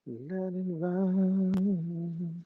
Let it run.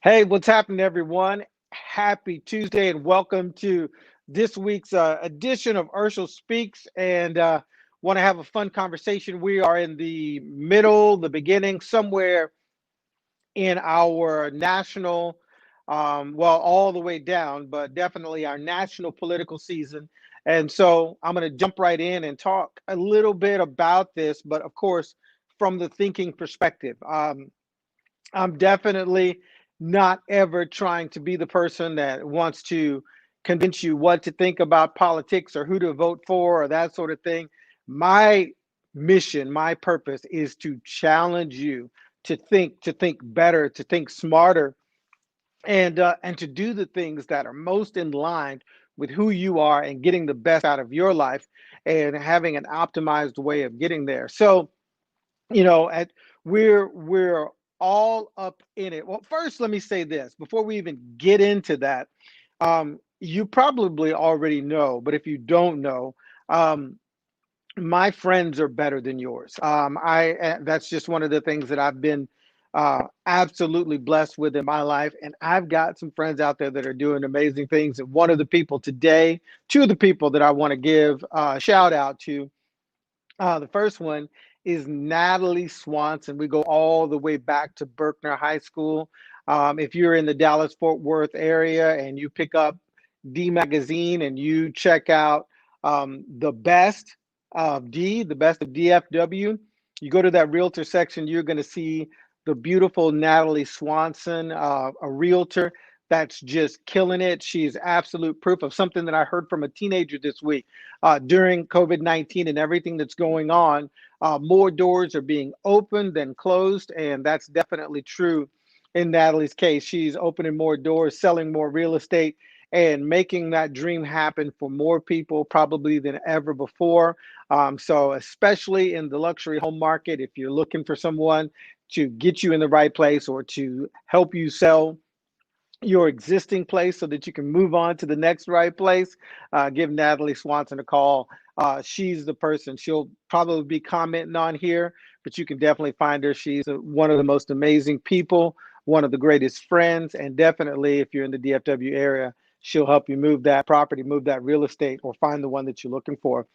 Hey, what's happening, everyone? Happy Tuesday, and welcome to this week's edition of Urshel Speaks. And want to have a fun conversation. We are in the middle, the beginning, somewhere in our national, well, all the way down, but definitely our national political season. And so I'm going to jump right in and talk a little bit about this, but of course, from the thinking perspective. I'm definitely not ever trying to be the person that wants to convince you what to think about politics or who to vote for or that sort of thing. My mission, my purpose is to challenge you to think better, to think smarter, and to do the things that are most in line with who you are and getting the best out of your life and having an optimized way of getting there. So, at we're all up in it. Well, first, let me say this before we even get into that. You probably already know, but if you don't know, um, my friends are better than yours. That's just one of the things that I've been absolutely blessed with in my life, and I've got some friends out there that are doing amazing things. And one of the people today, two of the people that I want to give a shout out to, the first one is Natalie Swanson. We go all the way back to Berkner High School. If you're in the Dallas Fort Worth area and you pick up D Magazine and you check out the best of D, the best of DFW, you go to that realtor section, you're going to see the beautiful Natalie Swanson, a realtor that's just killing it. She's absolute proof of something that I heard from a teenager this week during COVID-19 and everything that's going on. More doors are being opened than closed, and that's definitely true in Natalie's case. She's opening more doors, selling more real estate, and making that dream happen for more people probably than ever before. So, especially in the luxury home market, if you're looking for someone to get you in the right place or to help you sell your existing place so that you can move on to the next right place, give Natalie Swanson a call. She's the person. She'll probably be commenting on here, but you can definitely find her. She's one of the most amazing people, one of the greatest friends, and definitely if you're in the DFW area, she'll help you move that property, move that real estate, or find the one that you're looking for.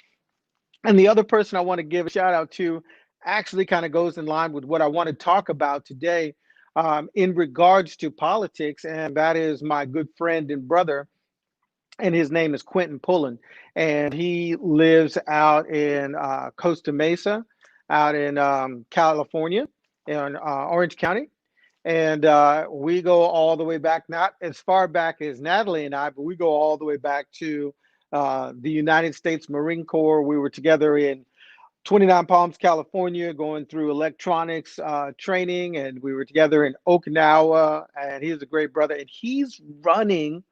And the other person I want to give a shout out to actually kind of goes in line with what I want to talk about today in regards to politics, and that is my good friend and brother, and his name is Quentin Pullen, and he lives out in Costa Mesa, out in California, in Orange County. And we go all the way back, not as far back as Natalie and I, but we go all the way back to the United States Marine Corps. We were together in 29 Palms, California, going through electronics training, and we were together in Okinawa. And he's a great brother, and he's running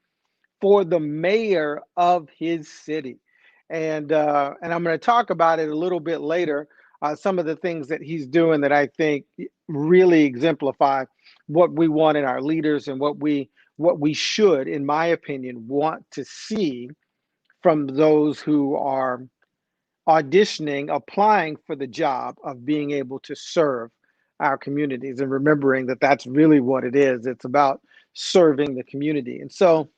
for the mayor of his city. And I'm going to talk about it a little bit later. Some of the things that he's doing that I think really exemplify what we want in our leaders and what we should, in my opinion, want to see from those who are auditioning, applying for the job of being able to serve our communities, and remembering that that's really what it is. It's about serving the community. And so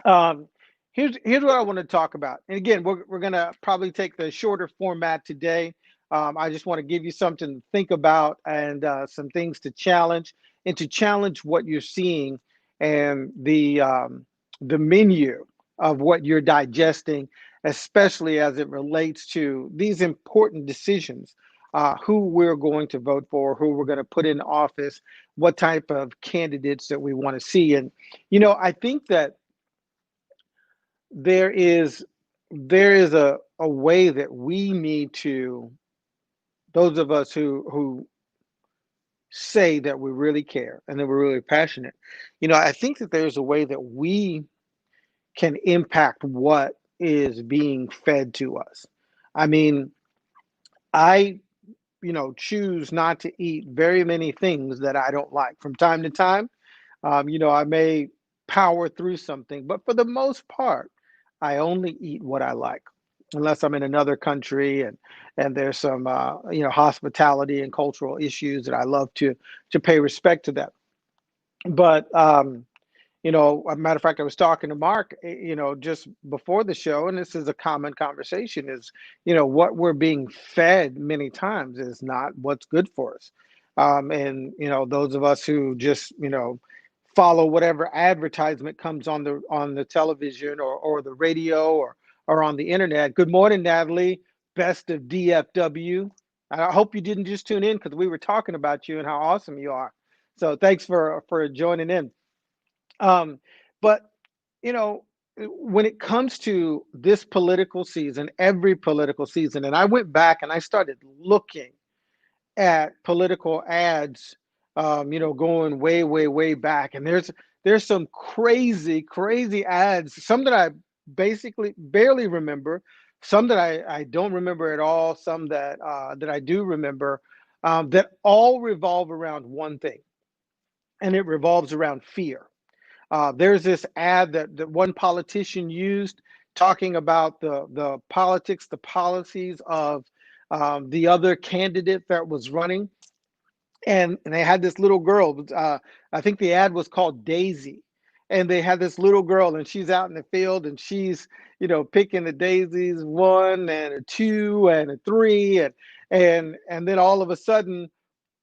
um, here's what I want to talk about. And again, we're going to probably take the shorter format today. I just want to give you something to think about and some things to challenge and to challenge what you're seeing and the menu of what you're digesting, especially as it relates to these important decisions. Who we're going to vote for, who we're going to put in office, what type of candidates that we want to see. And, I think that there is there is a way that we need to those of us who say that we really care and that we're really passionate, I think that there's a way that we can impact what is being fed to us. I mean, I choose not to eat very many things that I don't like. From time to time, I may power through something, but for the most part, I only eat what I like, unless I'm in another country and there's some hospitality and cultural issues that I love to pay respect to that. But a matter of fact, I was talking to Mark, just before the show, and this is a common conversation, is, what we're being fed many times is not what's good for us. And, those of us who just, follow whatever advertisement comes on the television or the radio or on the internet. Good morning, Natalie. Best of DFW. I hope you didn't just tune in because we were talking about you and how awesome you are. So thanks for joining in. Um, but when it comes to this political season, every political season, and I went back and I started looking at political ads, going way, way, way back, and there's some crazy, crazy ads. Some that I basically barely remember, some that I don't remember at all, some that I do remember, that all revolve around one thing, and it revolves around fear. There's this ad that one politician used talking about the politics, the policies of the other candidate that was running. And they had this little girl. I think the ad was called Daisy. And they had this little girl, and she's out in the field, and she's, picking the daisies, one and a two and a three, and then all of a sudden,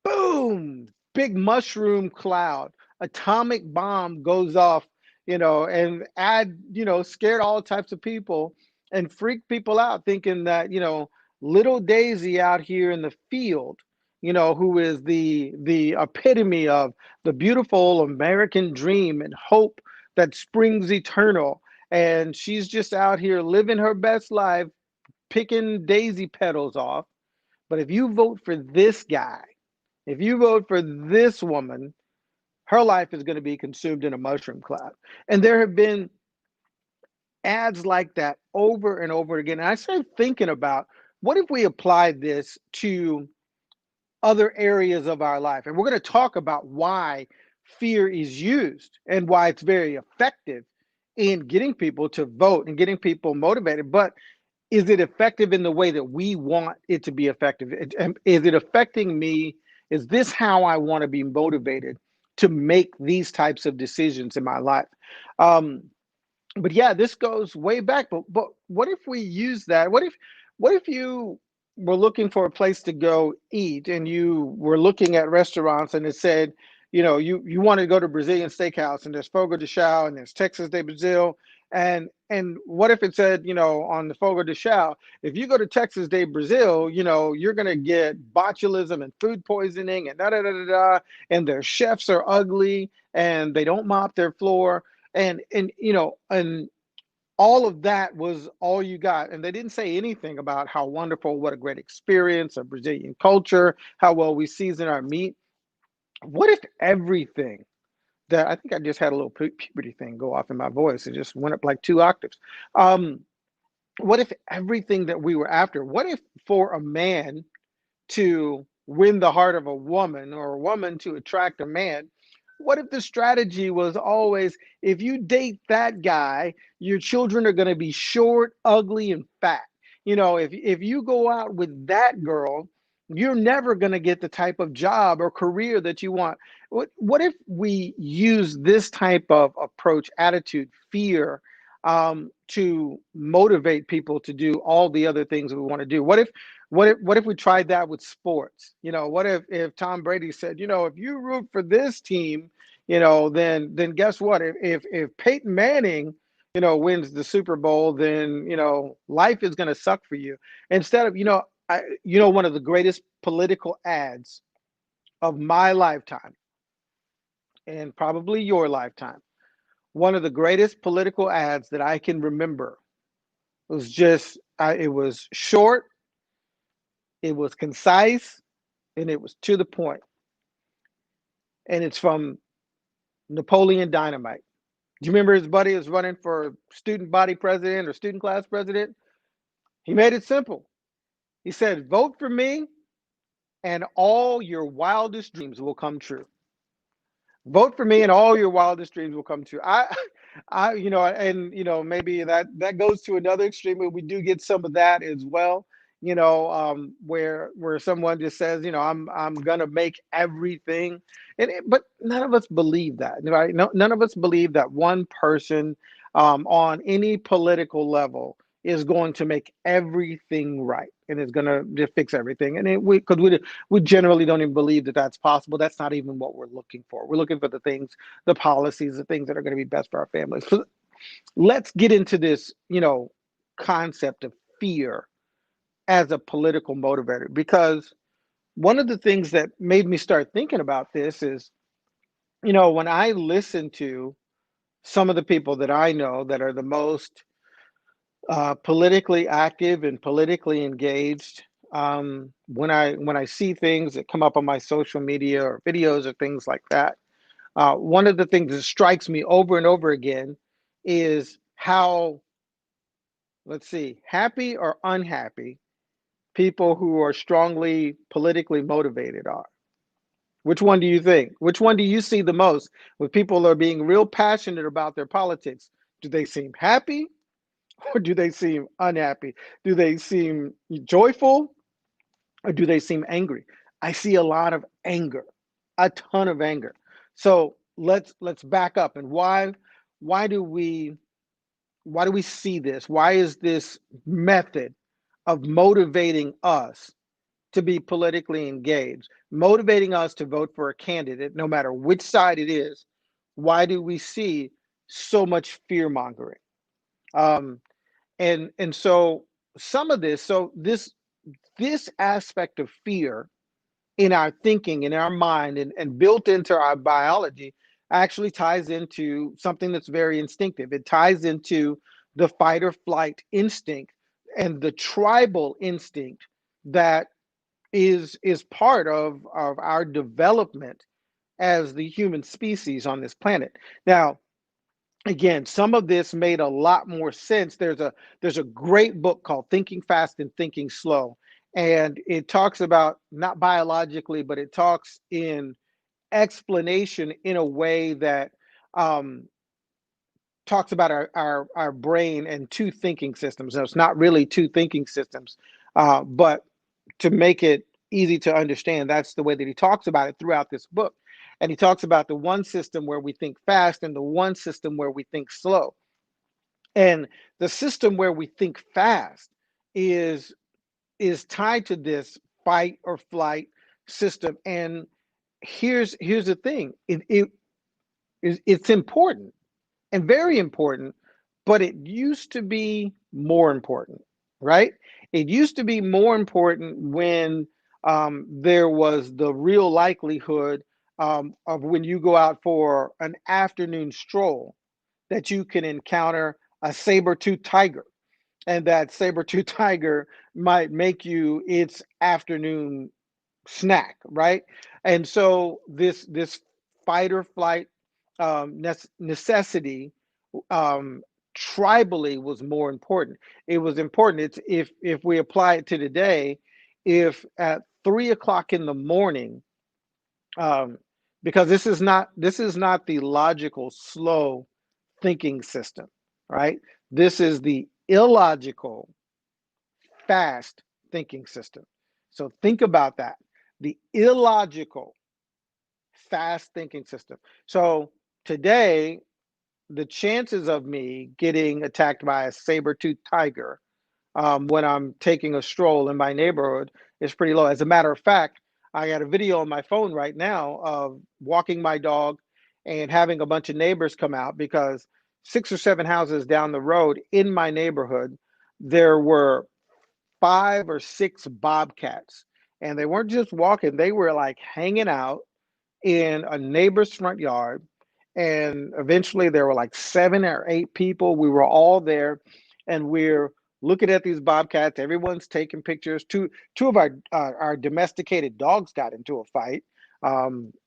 boom, big mushroom cloud, atomic bomb goes off, and scared all types of people and freaked people out, thinking that, little Daisy out here in the field, who is the epitome of the beautiful American dream and hope that springs eternal. And she's just out here living her best life, picking daisy petals off. But if you vote for this guy, if you vote for this woman, her life is going to be consumed in a mushroom cloud. And there have been ads like that over and over again. And I started thinking about, what if we applied this to other areas of our life? And we're going to talk about why fear is used and why it's very effective in getting people to vote and getting people motivated. But is it effective in the way that we want it to be effective? Is it affecting me? Is this how I want to be motivated to make these types of decisions in my life? Um, but yeah, this goes way back. But what if we use that? What if you were looking for a place to go eat and you were looking at restaurants and it said, you want to go to Brazilian steakhouse and there's Fogo de Chao and there's Texas de Brazil, and what if it said, on the Fogo de Chao, if you go to Texas de Brazil, you're gonna get botulism and food poisoning and da da da da da, and their chefs are ugly and they don't mop their floor, and all of that was all you got. And they didn't say anything about how wonderful, what a great experience of Brazilian culture, how well we season our meat. What if everything that, I think I just had a little puberty thing go off in my voice, it just went up like 2 octaves. Um, what if everything that we were after, what if for a man to win the heart of a woman or a woman to attract a man, what if the strategy was always, if you date that guy, your children are going to be short, ugly, and fat? If you go out with that girl, you're never going to get the type of job or career that you want. What if we use this type of approach, attitude, fear, to motivate people to do all the other things we want to do? What if we tried that with sports? What if Tom Brady said, if you root for this team, then guess what? If Peyton Manning, wins the Super Bowl, then life is going to suck for you. Instead of, one of the greatest political ads of my lifetime and probably your lifetime, one of the greatest political ads that I can remember was just, it was short, It was concise and it was to the point. And it's from Napoleon Dynamite. Do you remember his buddy was running for student body president or student class president? He made it simple. He said, vote for me and all your wildest dreams will come true. Vote for me and all your wildest dreams will come true. Maybe that goes to another extreme, but we do get some of that as well. Where someone just says, I'm gonna make everything, but none of us believe that, right? No, none of us believe that one person on any political level is going to make everything right and is going to just fix everything. And we generally don't even believe that that's possible. That's not even what we're looking for. We're looking for the things, the policies, the things that are going to be best for our families. So let's get into this, concept of fear as a political motivator, because one of the things that made me start thinking about this is, when I listen to some of the people that I know that are the most politically active and politically engaged. When I see things that come up on my social media or videos or things like that, one of the things that strikes me over and over again is how, let's see, happy or unhappy people who are strongly politically motivated are. Which one do you think? Which one do you see the most when people are being real passionate about their politics? Do they seem happy or do they seem unhappy? Do they seem joyful or do they seem angry? I see a lot of anger, a ton of anger. So let's back up and why do we why do we see this? Why is this method of motivating us to be politically engaged, motivating us to vote for a candidate, no matter which side it is? Why do we see so much fear mongering? Um, and so some of this, so this aspect of fear in our thinking, in our mind, and built into our biology actually ties into something that's very instinctive. It ties into the fight or flight instinct and the tribal instinct that is part of our development as the human species on this planet. Now, again, some of this made a lot more sense. There's a great book called Thinking Fast and Thinking Slow, and it talks about, not biologically, but it talks in explanation in a way that um, talks about our brain and two thinking systems. Now, it's not really two thinking systems, but to make it easy to understand, that's the way that he talks about it throughout this book. And he talks about the one system where we think fast and the one system where we think slow. And the system where we think fast is is tied to this fight or flight system. And here's the thing. It's important and very important, but it used to be more important, right? It used to be more important when there was the real likelihood of when you go out for an afternoon stroll that you can encounter a saber-toothed tiger, and that saber-toothed tiger might make you its afternoon snack, right? And so this fight or flight necessity um, tribally was more important. It was important. It's if we apply it to today, if at 3 o'clock in the morning, um, because this is not the logical slow thinking system, right? This is the illogical fast thinking system. So think about that. The illogical fast thinking system. So today, the chances of me getting attacked by a saber-toothed tiger when I'm taking a stroll in my neighborhood is pretty low. As a matter of fact, I got a video on my phone right now of walking my dog and having a bunch of neighbors come out because 6 or 7 houses down the road in my neighborhood, there were 5 or 6 bobcats. And they weren't just walking, they were like hanging out in a neighbor's front yard. And eventually there were like 7 or 8 people. We were all there and we're looking at these bobcats. Everyone's taking pictures. Two of our domesticated dogs got into a fight,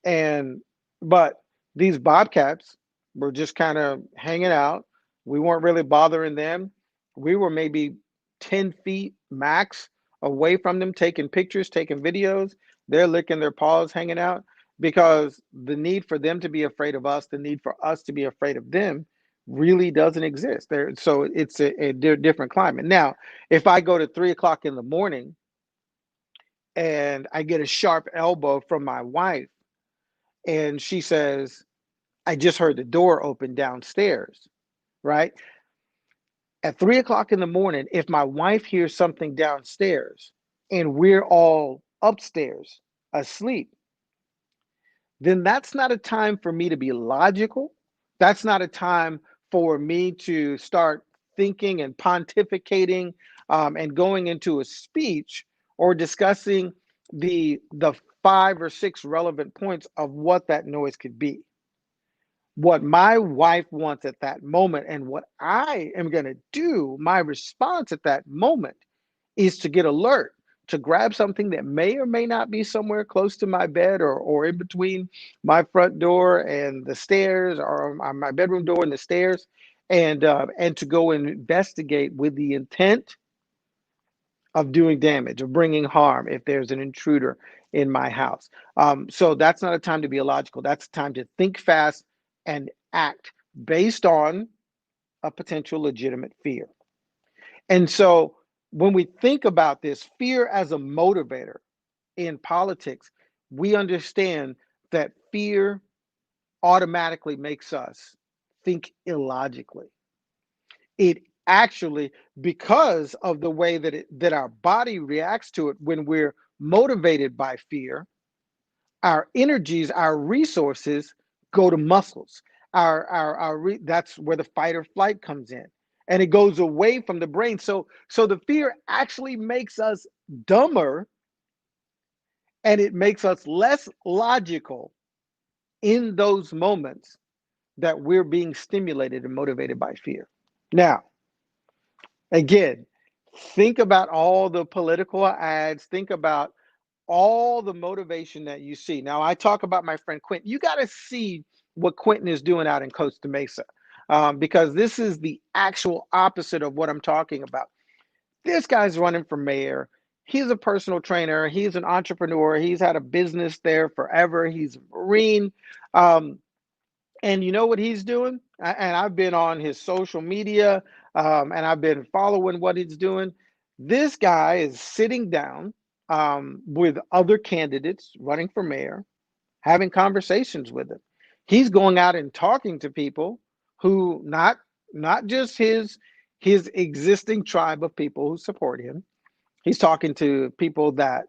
and but these bobcats were just kind of hanging out. We weren't really bothering them. We were maybe 10 feet max away from them, taking pictures, taking videos. They're licking their paws, hanging out, because the need for them to be afraid of us, the need for us to be afraid of them, really doesn't exist there. So it's a different climate. Now, if I go to 3 o'clock in the morning and I get a sharp elbow from my wife and she says, I just heard the door open downstairs, right? At 3 o'clock in the morning, if my wife hears something downstairs and we're all upstairs asleep, then that's not a time for me to be logical. That's not a time for me to start thinking and pontificating, and going into a speech or discussing the 5 or 6 relevant points of what that noise could be. What my wife wants at that moment and what I am going to do, my response at that moment, is to get alert, to grab something that may or may not be somewhere close to my bed, or in between my front door and the stairs, or my bedroom door and the stairs, and to go and investigate with the intent of doing damage, of bringing harm if there's an intruder in my house. So that's not a time to be illogical. That's a time to think fast and act based on a potential legitimate fear. And so when we think about this, fear as a motivator in politics, we understand that fear automatically makes us think illogically. It actually, because of the way that our body reacts to it when we're motivated by fear, our energies, our resources go to muscles. That's where the fight or flight comes in, and it goes away from the brain. So the fear actually makes us dumber, and it makes us less logical in those moments that we're being stimulated and motivated by fear. Now, again, think about all the political ads. Think about all the motivation that you see. Now, I talk about my friend Quentin. You got to see what Quentin is doing out in Costa Mesa, because this is the actual opposite of what I'm talking about. This guy's running for mayor. He's a personal trainer. He's an entrepreneur. He's had a business there forever. He's a Marine. Um, and you know what he's doing? And I've been on his social media, and I've been following what he's doing. This guy is sitting down, with other candidates running for mayor, having conversations with them. He's going out and talking to people who not just his existing tribe of people who support him. He's talking to people that,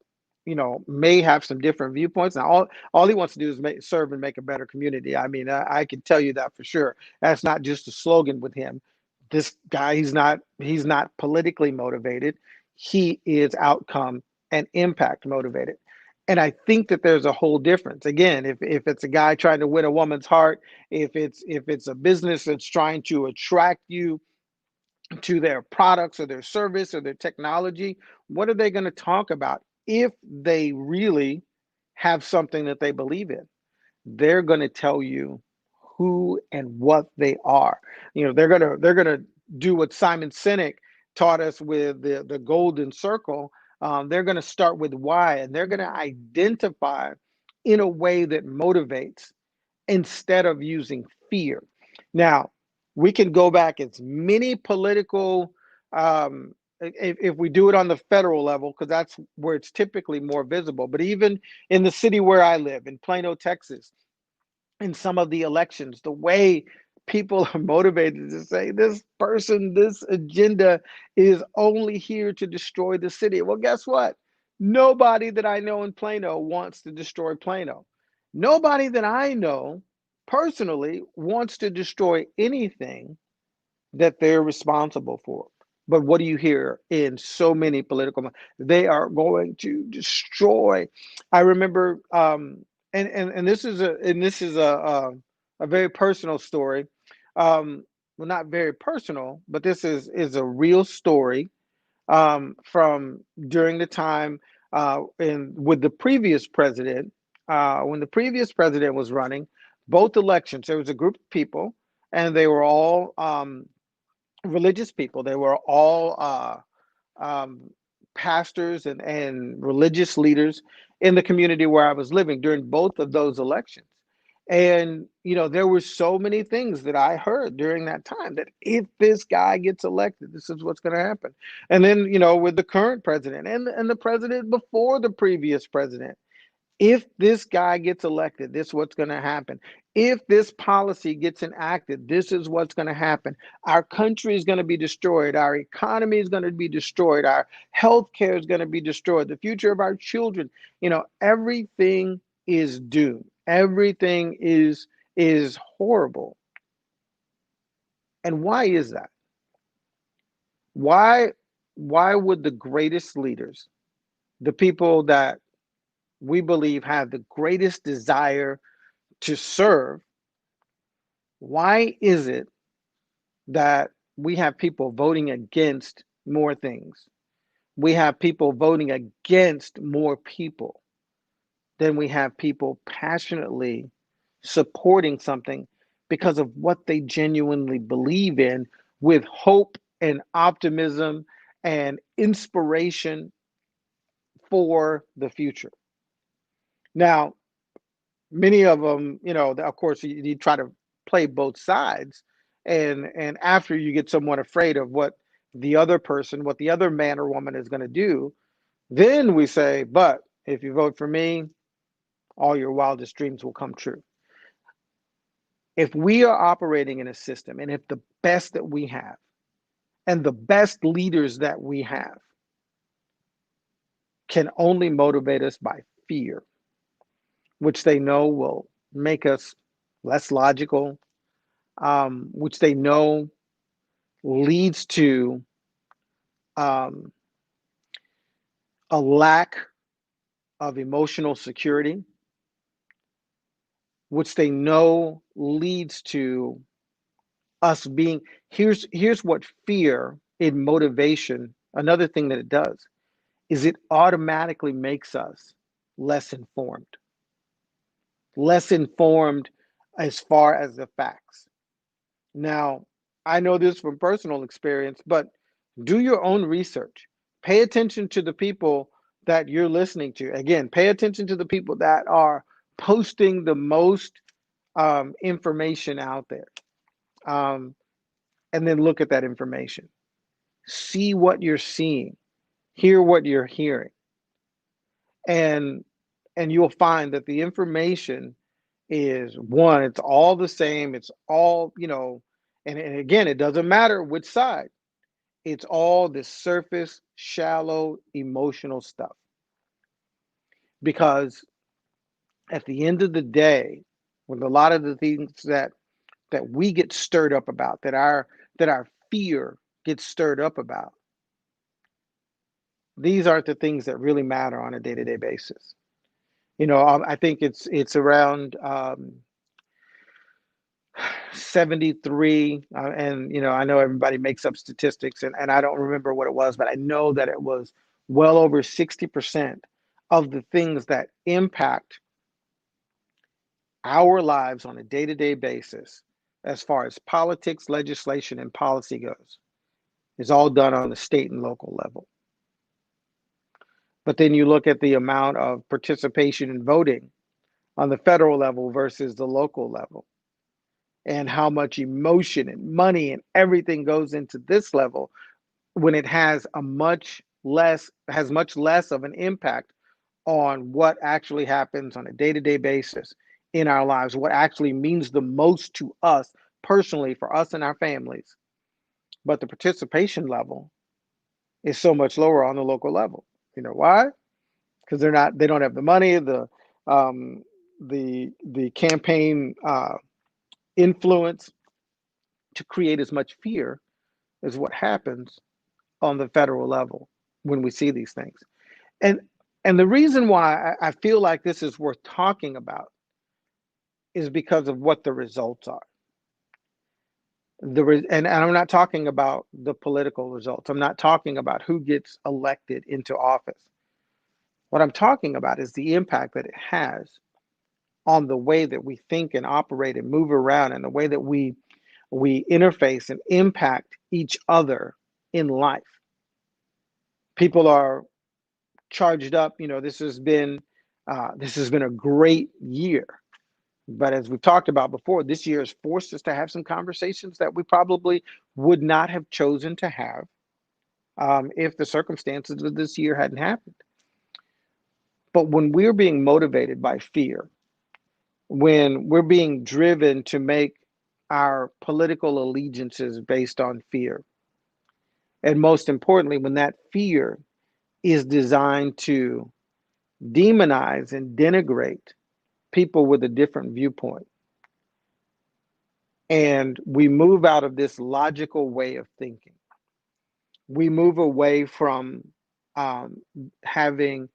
may have some different viewpoints. Now, all he wants to do is serve and make a better community. I mean, I can tell you that for sure. That's not just a slogan with him. This guy, he's not politically motivated. He is outcome and impact motivated. And I think that there's a whole difference. Again, if it's a guy trying to win a woman's heart, if it's a business that's trying to attract you to their products or their service or their technology, what are they going to talk about if they really have something that they believe in? They're going to tell you who and what they are. They're going to do what Simon Sinek taught us with the golden circle. They're going to start with why, and they're going to identify in a way that motivates instead of using fear. Now, we can go back as many political, if we do it on the federal level, because that's where it's typically more visible. But even in the city where I live, in Plano, Texas, in some of the elections, the way people are motivated to say this person, this agenda is only here to destroy the city. Well, guess what? Nobody that I know in Plano wants to destroy Plano. Nobody that I know personally wants to destroy anything that they're responsible for. But what do you hear in so many political? They are going to destroy. I remember, and this is a very personal story. Well, not very personal, but this is a real story. from during the time in with the previous president. When the previous president was running both elections, there was a group of people, and they were all religious people. They were all um, pastors and religious leaders in the community where I was living during both of those elections. And, there were so many things that I heard during that time that if this guy gets elected, this is what's going to happen. And then, with the current president and the president before the previous president, if this guy gets elected, this is what's going to happen. If this policy gets enacted, this is what's going to happen. Our country is going to be destroyed. Our economy is going to be destroyed. Our health care is going to be destroyed. The future of our children, everything is doomed. Everything is horrible. And why is that? Why why would the greatest leaders, the people that we believe have the greatest desire to serve, why is it that we have people voting against more things? We have people voting against more people than we have people passionately supporting something because of what they genuinely believe in, with hope and optimism and inspiration for the future. Now, many of them, of course, you try to play both sides, and after you get someone afraid of what the other person, what the other man or woman is going to do, then we say, but if you vote for me, all your wildest dreams will come true. If we are operating in a system, and if the best that we have and the best leaders that we have can only motivate us by fear, which they know will make us less logical, which they know leads to um, a lack of emotional security, which they know leads to us being, here's what fear in motivation, another thing that it does is it automatically makes us less informed, less informed as far as the facts. Now, I know this from personal experience, but do your own research. Pay attention to the people that you're listening to. Again, pay attention to the people that are posting the most information out there. Um, and then look at that information. See what you're seeing, hear what you're hearing. And you'll find that the information is one, it's all the same, it's all, and again, it doesn't matter which side. It's all this surface, shallow, emotional stuff. Because at the end of the day, with a lot of the things that we get stirred up about, that our fear gets stirred up about, these aren't the things that really matter on a day-to-day basis. I think it's around 73, and I know everybody makes up statistics, and I don't remember what it was, but I know that it was well over 60% of the things that impact our lives on a day-to-day basis, as far as politics, legislation, and policy goes, is all done on the state and local level. But then you look at the amount of participation in voting on the federal level versus the local level, and how much emotion and money and everything goes into this level, when it has much less of an impact on what actually happens on a day-to-day basis in our lives, what actually means the most to us personally, for us and our families. But the participation level is so much lower on the local level. You know why? Because they don't have the money, um, the campaign influence to create as much fear as what happens on the federal level when we see these things. And the reason why I feel like this is worth talking about is because of what the results are. And I'm not talking about the political results. I'm not talking about who gets elected into office. What I'm talking about is the impact that it has on the way that we think and operate and move around, and the way that we interface and impact each other in life. People are charged up. This has been a great year. But as we've talked about before, this year has forced us to have some conversations that we probably would not have chosen to have if the circumstances of this year hadn't happened. But when we're being motivated by fear, when we're being driven to make our political allegiances based on fear, and most importantly, when that fear is designed to demonize and denigrate people with a different viewpoint, and we move out of this logical way of thinking, we move away from um, having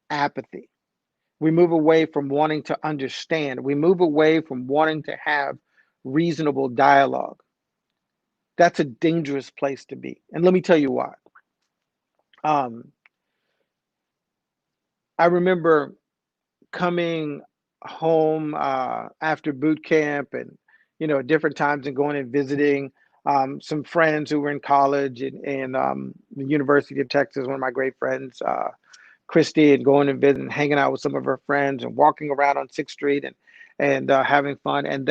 apathy. We move away from wanting to understand. We move away from wanting to have reasonable dialogue. That's a dangerous place to be. And let me tell you why. Um, I remember coming home after boot camp, and different times, and going and visiting some friends who were in college and the University of Texas. One of my great friends, Christy, and going and visiting, hanging out with some of her friends, and walking around on Sixth Street and having fun. And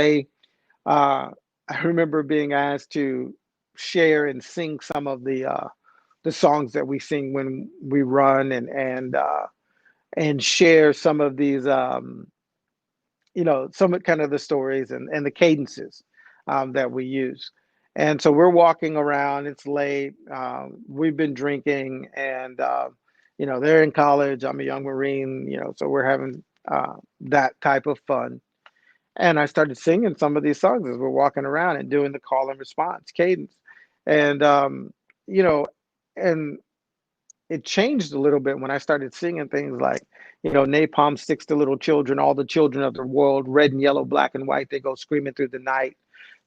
uh, I remember being asked to share and sing some of the songs that we sing when we run, and share some of these, some of kind of the stories and the cadences that we use. And so we're walking around, it's late, we've been drinking, and, they're in college, I'm a young Marine, so we're having that type of fun. And I started singing some of these songs as we're walking around and doing the call and response cadence. And, you know, and it changed a little bit when I started singing things like, napalm sticks to little children, all the children of the world, red and yellow, black and white, they go screaming through the night.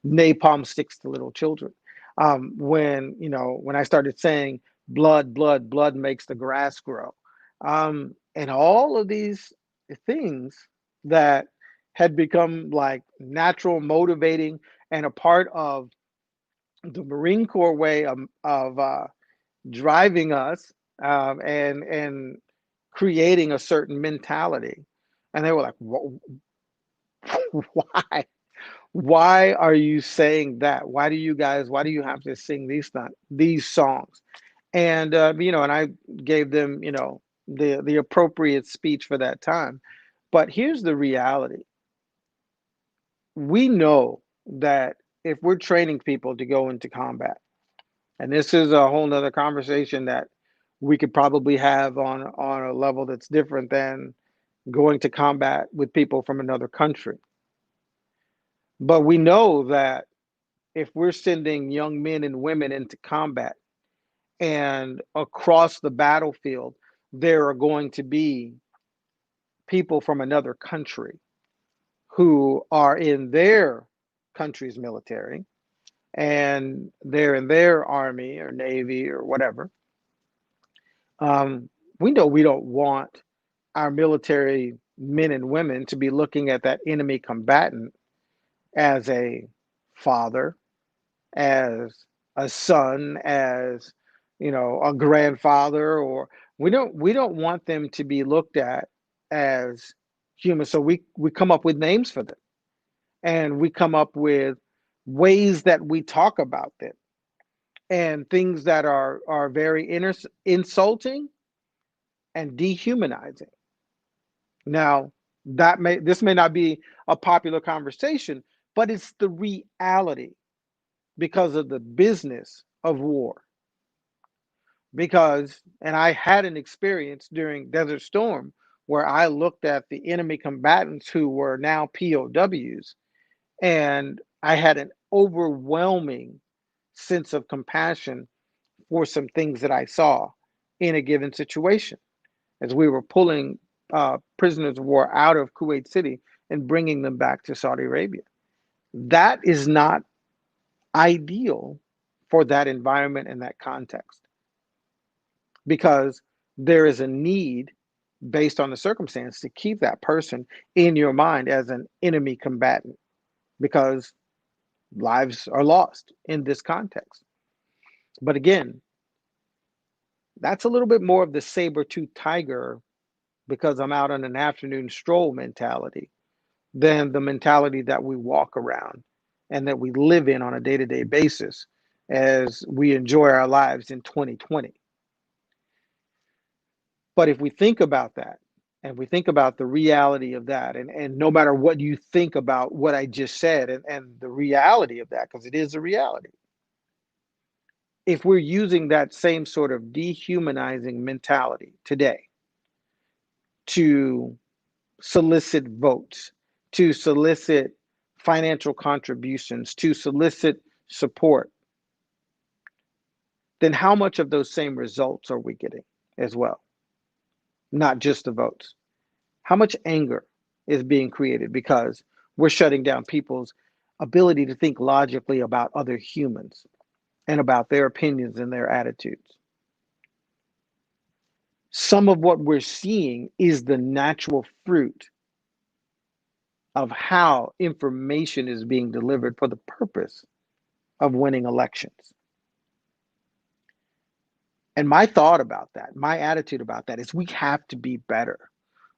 Napalm sticks to little children. When I started saying blood, blood, blood makes the grass grow. And all of these things that had become like natural, motivating, and a part of the Marine Corps way of driving us, and creating a certain mentality. And they were like, why? Why are you saying that? Why do you have to sing these songs? And and I gave them, the appropriate speech for that time. But here's the reality. We know that if we're training people to go into combat, and this is a whole nother conversation that we could probably have on a level that's different than going to combat with people from another country. But we know that if we're sending young men and women into combat, and across the battlefield, there are going to be people from another country who are in their country's military, and they're in their army or navy or whatever. Um, we know we don't want our military men and women to be looking at that enemy combatant as a father, as a son, as a grandfather, or we don't want them to be looked at as human. So we come up with names for them, and we come up with ways that we talk about them, and things that are very insulting and dehumanizing. Now, this may not be a popular conversation, but it's the reality because of the business of war. And I had an experience during Desert Storm where I looked at the enemy combatants who were now POWs, and I had an overwhelming sense of compassion for some things that I saw in a given situation as we were pulling prisoners of war out of Kuwait City and bringing them back to Saudi Arabia. That is not ideal for that environment and that context, because there is a need based on the circumstance to keep that person in your mind as an enemy combatant, because lives are lost in this context. But again, that's a little bit more of the saber-toothed tiger, because I'm out on an afternoon stroll mentality, than the mentality that we walk around and that we live in on a day-to-day basis as we enjoy our lives in 2020. But if we think about that, and we think about the reality of that, and no matter what you think about what I just said, and the reality of that, because it is a reality, if we're using that same sort of dehumanizing mentality today to solicit votes, to solicit financial contributions, to solicit support, then how much of those same results are we getting as well? Not just the votes. How much anger is being created because we're shutting down people's ability to think logically about other humans and about their opinions and their attitudes? Some of what we're seeing is the natural fruit of how information is being delivered for the purpose of winning elections. And my thought about that, my attitude about that is we have to be better.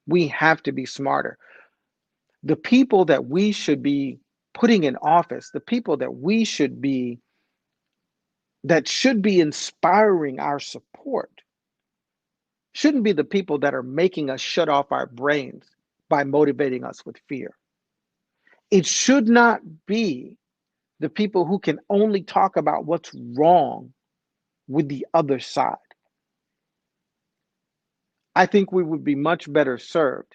We have to be smarter. The people that we should be putting in office, the people that should be inspiring our support, shouldn't be the people that are making us shut off our brains by motivating us with fear. It should not be the people who can only talk about what's wrong with the other side. I think we would be much better served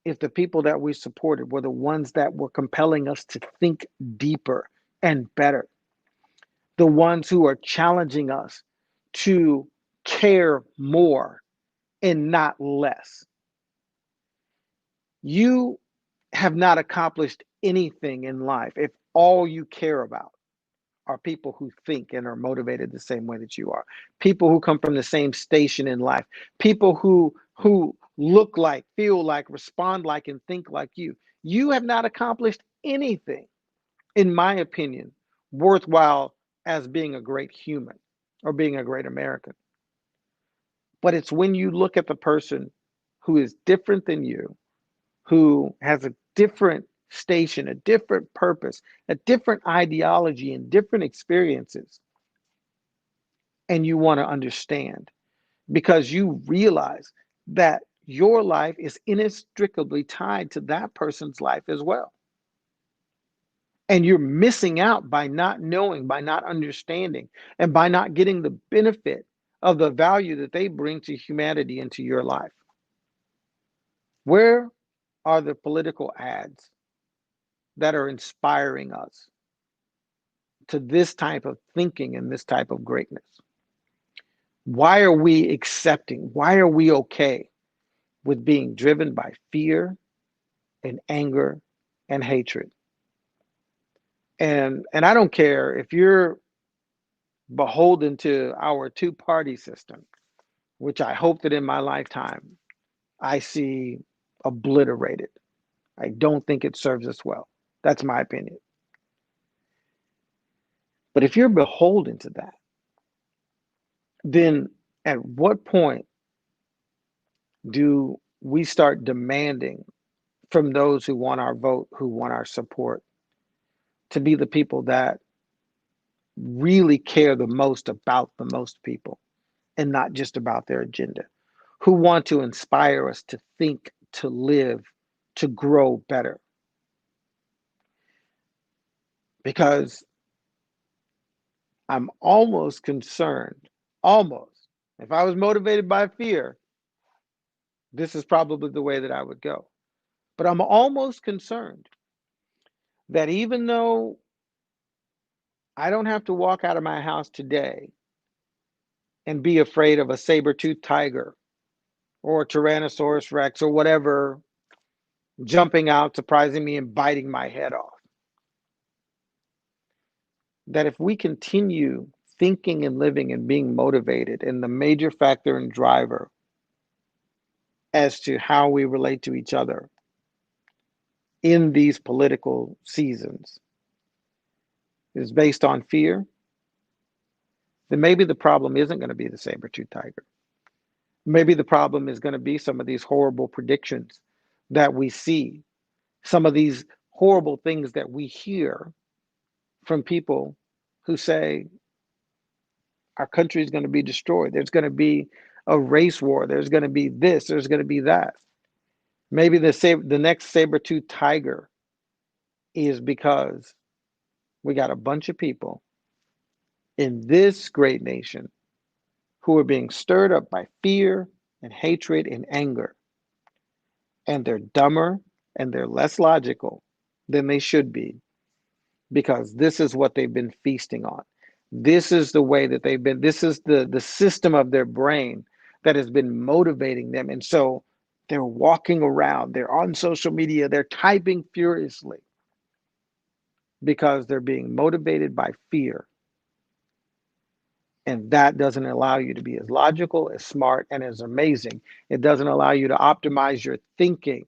if the people that we supported were the ones that were compelling us to think deeper and better, the ones who are challenging us to care more and not less. You have not accomplished anything in life if all you care about are people who think and are motivated the same way that you are, people who come from the same station in life, people who look like, feel like, respond like, and think like you. You have not accomplished anything, in my opinion, worthwhile as being a great human or being a great American. But it's when you look at the person who is different than you, who has a different station, a different purpose, a different ideology, and different experiences, and you want to understand, because you realize that your life is inextricably tied to that person's life as well. And you're missing out by not knowing, by not understanding, and by not getting the benefit of the value that they bring to humanity and to your life. Where are the political ads that are inspiring us to this type of thinking and this type of greatness? Why are we accepting? Why are we okay with being driven by fear and anger and hatred? And I don't care if you're beholden to our two-party system, which I hope that in my lifetime I see obliterated. I don't think it serves us well. That's my opinion. But if you're beholden to that, then at what point do we start demanding from those who want our vote, who want our support, to be the people that really care the most about the most people and not just about their agenda, who want to inspire us to think, to live, to grow better? Because I'm almost concerned, almost, if I was motivated by fear, this is probably the way that I would go. But I'm almost concerned that even though I don't have to walk out of my house today and be afraid of a saber-toothed tiger or a Tyrannosaurus Rex or whatever jumping out, surprising me, and biting my head off, that if we continue thinking and living and being motivated, and the major factor and driver as to how we relate to each other in these political seasons is based on fear, then maybe the problem isn't going to be the saber-tooth tiger. Maybe the problem is going to be some of these horrible predictions that we see, some of these horrible things that we hear from people who say our country is going to be destroyed. There's going to be a race war. There's going to be this. There's going to be that. Maybe the next saber-tooth tiger is because we got a bunch of people in this great nation who are being stirred up by fear and hatred and anger, and they're dumber and they're less logical than they should be, because this is what they've been feasting on. This is the way that they've been, this is the system of their brain that has been motivating them. And so they're walking around, they're on social media, they're typing furiously because they're being motivated by fear. And that doesn't allow you to be as logical, as smart, and as amazing. It doesn't allow you to optimize your thinking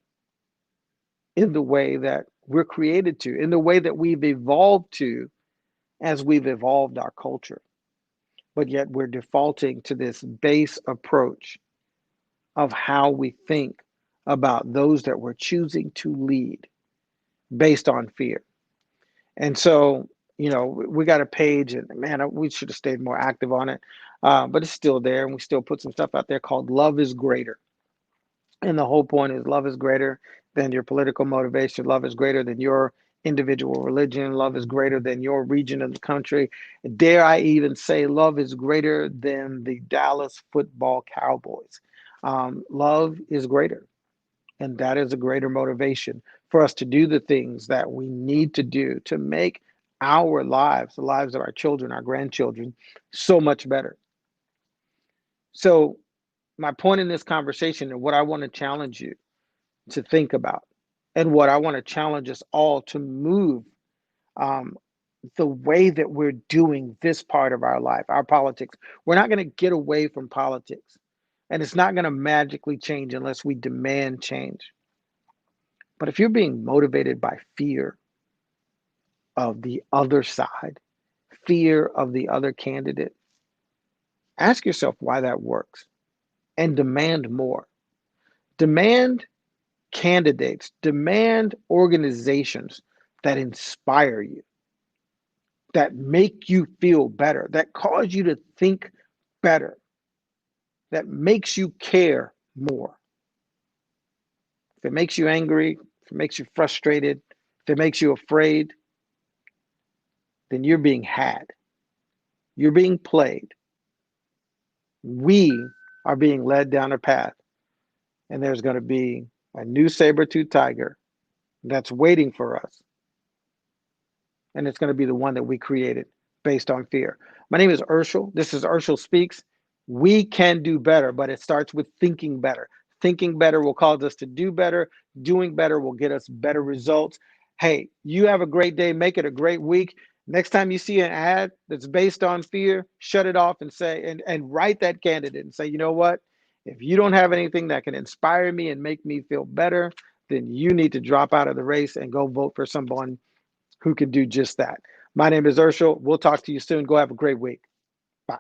in the way that we're created to, in the way that we've evolved to as we've evolved our culture. But yet we're defaulting to this base approach of how we think about those that we're choosing to lead based on fear. And so, we got a page, and man, we should have stayed more active on it. But it's still there, and we still put some stuff out there called Love is Greater. And the whole point is love is greater than your political motivation. Love is greater than your individual religion. Love is greater than your region of the country. Dare I even say love is greater than the Dallas football Cowboys. Love is greater. And that is a greater motivation for us to do the things that we need to do to make our lives, the lives of our children, our grandchildren, so much better. So, my point in this conversation, and what I want to challenge you to think about, and what I want to challenge us all to move, um, the way that we're doing this part of our life, our politics. We're not going to get away from politics, and it's not going to magically change unless we demand change. But if you're being motivated by fear of the other side, fear of the other candidate, ask yourself why that works and demand more. Demand candidates, demand organizations that inspire you, that make you feel better, that cause you to think better, that makes you care more. If it makes you angry, if it makes you frustrated, if it makes you afraid, then you're being had. You're being played. We are being led down a path, and there's going to be a new saber-tooth tiger that's waiting for us. And it's going to be the one that we created based on fear. My name is Urshel. This is Urshel Speaks. We can do better, but it starts with thinking better. Thinking better will cause us to do better. Doing better will get us better results. Hey, you have a great day. Make it a great week. Next time you see an ad that's based on fear, shut it off and say, and write that candidate and say, you know what? If you don't have anything that can inspire me and make me feel better, then you need to drop out of the race and go vote for someone who can do just that. My name is Urshel. We'll talk to you soon. Go have a great week. Bye.